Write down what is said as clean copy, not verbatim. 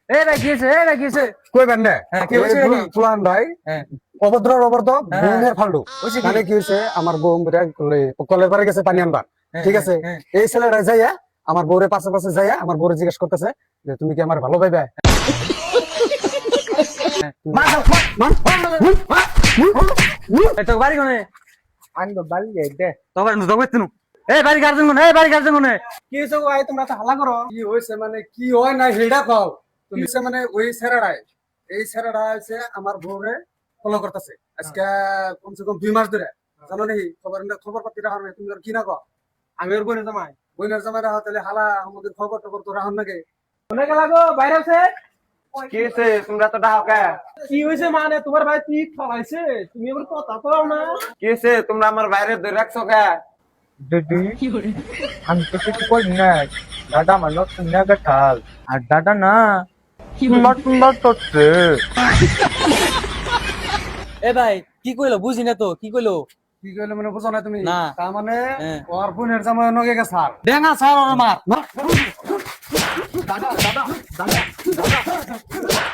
এই ভাই কি হয়েছে? এই ভাই কি হয়েছে? কইবেন না হ্যাঁ, কি হয়েছে নাকি? ফুলান ভাই হ্যাঁ অভদ্র অভদ্র হ্যাঁ। বোনের ফাল্টু হয়েছে কি? মানে কি হয়েছে আমার বউ কলের পারে গেছে পানি আনবার হ্যাঁ, ঠিক হ্যাঁ, আছে হ্যাঁ। এই ছেলেটা যাইয়া আমার বউরে পাশে পাশে যাইয়া আমার বউরে জিজ্ঞেস করতেছে যে তুমি কি আমার ভালো পাইবে মার দাও, মার, এই তো বাড়ি কোনে? আনবো বাড়ি যাই দে। তবে তবে তিনু এই বাড়ি গার্জেন কোনে? এই বাড়ি গার্জেন কোনে? কি হয়েছে গো ভাই, তোমরা তো হাল্লা করো। কি হয়েছে মানে কি হয় না সেটা কও তুমি সে মানে ওই ছেলেটাই এই ছেলেটা হচ্ছে আমার বউরে ফলো করতেছে আজকে কমসে কম 2 মাস ধরে জানো নি খবর পাতি রাখো না তুমি আর কি না কও আমি ওর বোনের জামাই। বইনার জামাই রাখো তাহলে হালা আমাদের খবর টবর তো রাখুন নাকি কোনে গেলা গো? বাইরে আছে। কি হয়েছে? তোমরা তো ডাও কে? কি হয়েছে মানে তোমার ভাই পিক ফলাইছে, তুমি এবার কথা তো না। কি হয়েছে? তোমরা আমার বাইরে ধরে রাখছো কে? দিদি আমি তো কিছু করি নাই, দাদা আমার নতুন জায়গা ঠাল আর দাদা না সুন্দর সুন্দর করছে। এ ভাই কি কইলো? বুঝি না তো কি কইলো? কি কইলে মানে বুঝো না তুমি না। তার মানে হ্যাঁ। ওর বোনের জামাই নগে গেছে আর ডেঙ্গা স্যার ওর মার। দাদা দাদা দাদা দাদা